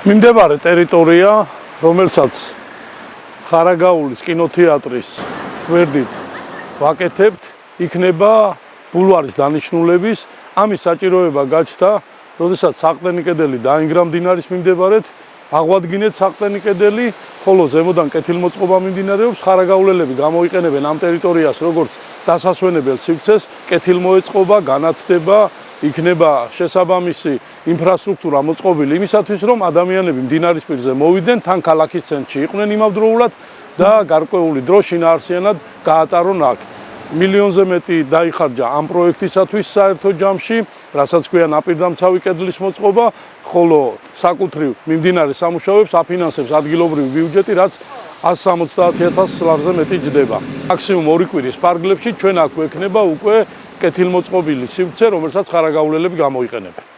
მიმდებარე ტერიტორია, რომელსაც ხარაგაულის კინოთეატრის გვერდით ვაკეთებთ, იქნება ბულვარის დანიშნულების. ამის საჭიროება გაჩნდა, როდესაც საყრდენი კედელი დაინგრა მდინარის მიმდებარედ, აღვადგინეთ საყრდენი კედელი, ხოლო ზემოდან კეთილმოწყობა მიმდინარეობს, ხარაგაულელები გამოიყენებენ ამ ტერიტორიას როგორც დასასვენებელ სივრცეს, კეთილმოეწყობა, განათდება, იქნება შესაბამისი ინფრასტრუქტურა მოწყობილი იმისათვის, რომ ადამიანები მდინარის პირზე მოვიდნენ, თან ქალაქის ცენტრში იყვნენ იმავდროულად და გარკვეული დრო შინაარსიანად გაატარონ აქ. მილიონზე მეტი დაიხარჯა ამ პროექტისათვის საერთო ჯამში, რასაც ქვია ნაპირდამცავი კედლის მოწყობა, ხოლო საკუთრივ მიმდინარე სამუშაოებს აფინანსებს ადგილობრივი ბიუჯეტი, რაც 170.000 ლარზე მეტი ჯდება. მაქსიმუმ 2 კვირის პარგლებში ჩვენ აქ გვექნება უკვე კეთილმოწყობილი სივრცე, რომელსაც ხარაგაულელები გამოიყენებენ.